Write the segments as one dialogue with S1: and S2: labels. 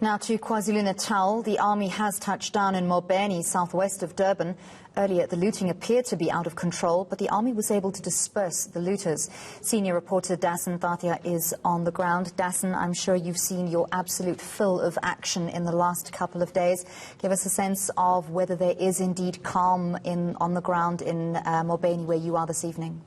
S1: Now to KwaZulu-Natal, the army has touched down in Mobeni, southwest of Durban. Earlier, the looting appeared to be out of control, but the army was able to disperse the looters. Senior reporter Dassen Tatia is on the ground. Dassen, I'm sure you've seen your absolute fill of action in the last couple of days. Give us a sense of whether there is indeed calm on the ground in Mobeni, where you are this evening.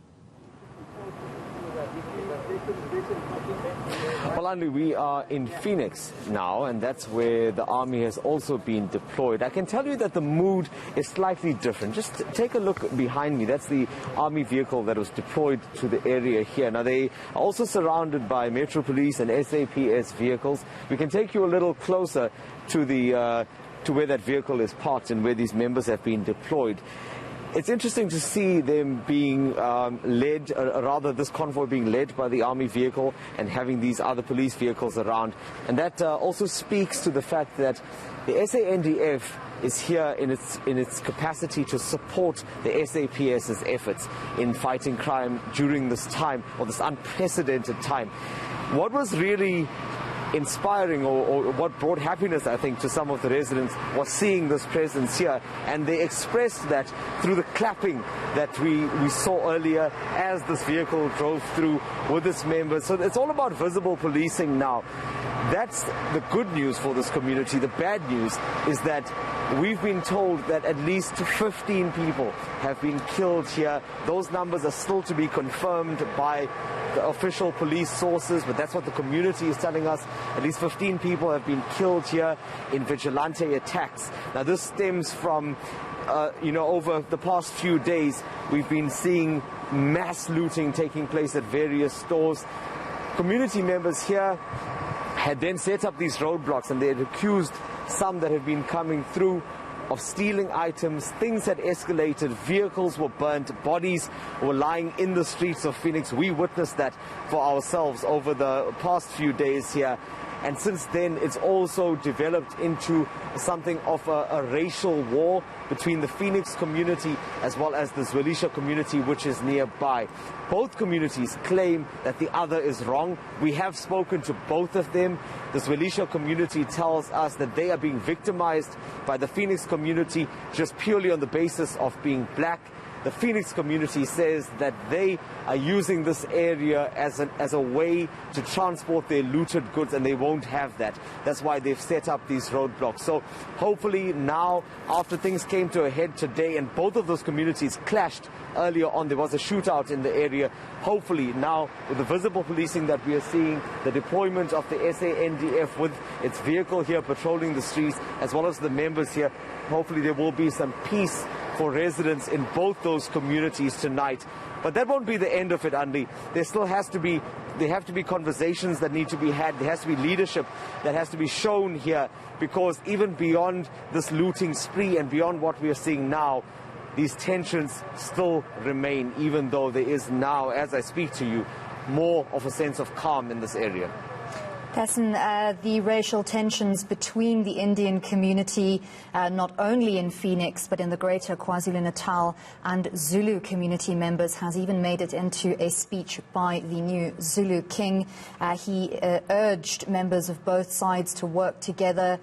S2: Well, Andy, we are in Phoenix now, and that's where the army has also been deployed. I can tell you that the mood is slightly different. Just take a look behind me. That's the army vehicle that was deployed to the area here. Now, they are also surrounded by Metro Police and SAPS vehicles. We can take you a little closer to where that vehicle is parked and where these members have been deployed. It's interesting to see them being this convoy being led by the army vehicle and having these other police vehicles around. And that also speaks to the fact that the SANDF is here in its capacity to support the SAPS's efforts in fighting crime during this time, or this unprecedented time. What was really inspiring, or what brought happiness, I think, to some of the residents was seeing this presence here, and they expressed that through the clapping that we saw earlier as this vehicle drove through with its members. So it's all about visible policing now. That's the good news for this community. The bad news is that we've been told that at least 15 people have been killed here. Those numbers are still to be confirmed by the official police sources, but that's what the community is telling us. At least 15 people have been killed here in vigilante attacks. Now, this stems from, over the past few days, we've been seeing mass looting taking place at various stores. Community members here had then set up these roadblocks, and they had accused some that had been coming through of stealing items. Things had escalated, vehicles were burnt, bodies were lying in the streets of Phoenix. We witnessed that for ourselves over the past few days here. And since then, it's also developed into something of a racial war between the Phoenix community as well as the Zwelisha community, which is nearby. Both communities claim that the other is wrong. We have spoken to both of them. The Zwelisha community tells us that they are being victimized by the Phoenix community just purely on the basis of being black. The Phoenix community says that they are using this area as a way to transport their looted goods, and they won't have that. That's why they've set up these roadblocks. So hopefully now, after things came to a head today and both of those communities clashed earlier on, there was a shootout in the area. Hopefully now, with the visible policing that we are seeing, the deployment of the SANDF with its vehicle here patrolling the streets, as well as the members here, hopefully there will be some peace for residents in both those communities tonight. But that won't be the end of it, Andy. There have to be conversations that need to be had. There has to be leadership that has to be shown here, because even beyond this looting spree and beyond what we are seeing now, these tensions still remain, even though there is now, as I speak to you, more of a sense of calm in this area.
S1: Dassen, the racial tensions between the Indian community, not only in Phoenix, but in the greater KwaZulu-Natal and Zulu community members, has even made it into a speech by the new Zulu king. He urged members of both sides to work together,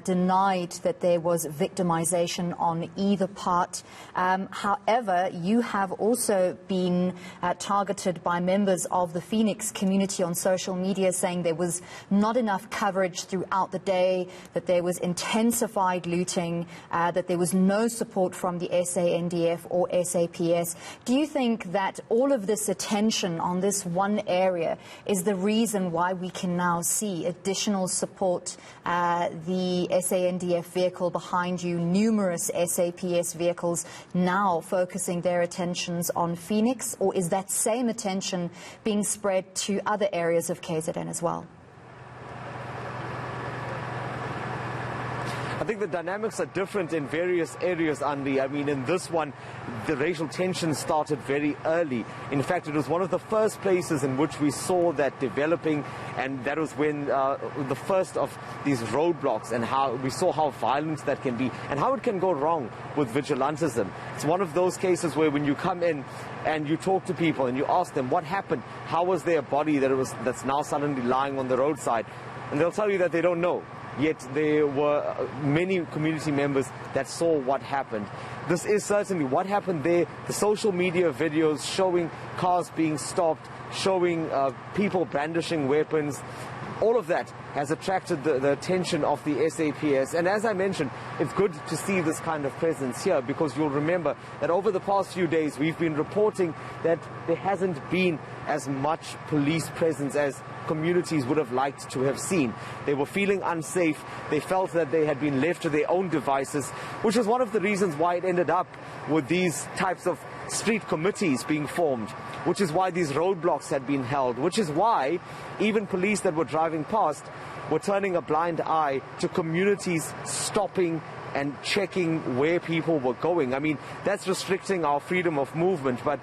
S1: denied that there was victimization on either part. However, you have also been targeted by members of the Phoenix community on social media, saying there was not enough coverage throughout the day, that there was intensified looting, that there was no support from the SANDF or SAPS. Do you think that all of this attention on this one area is the reason why we can now see additional support, the SANDF vehicle behind you, numerous SAPS vehicles now focusing their attentions on Phoenix, or is that same attention being spread to other areas of KZN as well?
S2: I think the dynamics are different in various areas, Andy. I mean, in this one, the racial tension started very early. In fact, it was one of the first places in which we saw that developing, and that was when the first of these roadblocks, and how we saw how violent that can be and how it can go wrong with vigilantism. It's one of those cases where when you come in and you talk to people and you ask them what happened, how was their body that's now suddenly lying on the roadside, and they'll tell you that they don't know. yet there were many community members that saw what happened. This is certainly what happened there. The social media videos showing cars being stopped, showing people brandishing weapons, all of that has attracted the attention of the SAPS. And as I mentioned, it's good to see this kind of presence here, because you'll remember that over the past few days we've been reporting that there hasn't been as much police presence as communities would have liked to have seen. They were feeling unsafe. They felt that they had been left to their own devices, which is one of the reasons why it ended up with these types of street committees being formed, which is why these roadblocks had been held, which is why even police that were driving past were turning a blind eye to communities stopping and checking where people were going. I mean, that's restricting our freedom of movement, but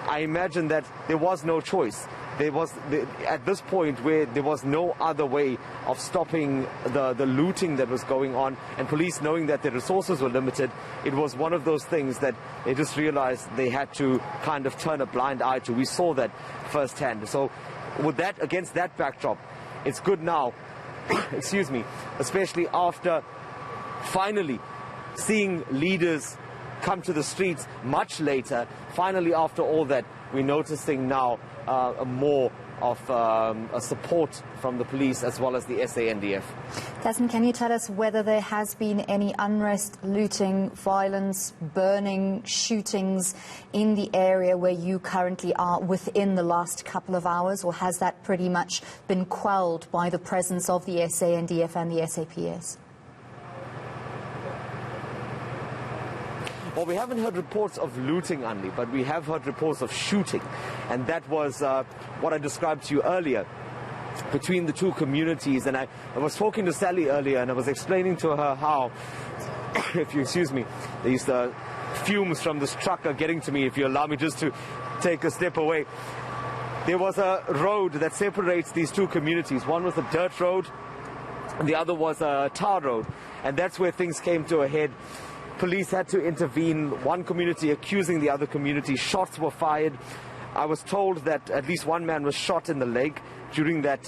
S2: I imagine that there was no choice. At this point where there was no other way of stopping the looting that was going on, and police knowing that their resources were limited, it was one of those things that they just realized they had to kind of turn a blind eye to. We saw that firsthand. So with that, against that backdrop, it's good now, excuse me, especially after finally seeing leaders come to the streets much later. Finally, after all that, we're noticing now more of a support from the police as well as the SANDF.
S1: Dassen, can you tell us whether there has been any unrest, looting, violence, burning, shootings in the area where you currently are within the last couple of hours, or has that pretty much been quelled by the presence of the SANDF and the SAPS?
S2: Well, we haven't heard reports of looting, Anli, but we have heard reports of shooting. And that was what I described to you earlier between the two communities. And I was talking to Sally earlier, and I was explaining to her how, if you excuse me, these fumes from this truck are getting to me, if you allow me just to take a step away. There was a road that separates these two communities. One was a dirt road, and the other was a tar road. And that's where things came to a head. Police had to intervene, one community accusing the other community. Shots were fired. I was told that at least one man was shot in the leg during that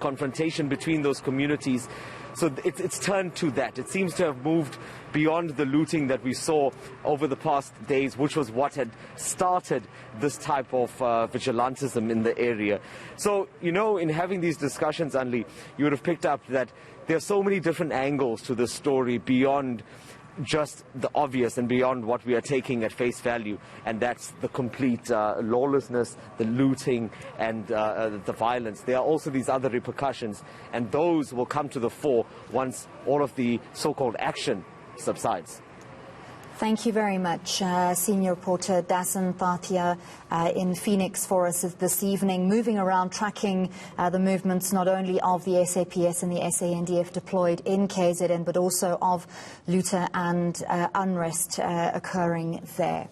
S2: confrontation between those communities. So it's turned to that. It seems to have moved beyond the looting that we saw over the past days, which was what had started this type of vigilantism in the area. So, you know, in having these discussions, Anli, you would have picked up that there are so many different angles to this story beyond just the obvious and beyond what we are taking at face value, and that's the complete lawlessness, the looting, and the violence. There are also these other repercussions, and those will come to the fore once all of the so-called action subsides.
S1: Thank you very much, senior reporter Dassen Thatia in Phoenix for us this evening, moving around, tracking the movements not only of the SAPS and the SANDF deployed in KZN, but also of looter and unrest occurring there.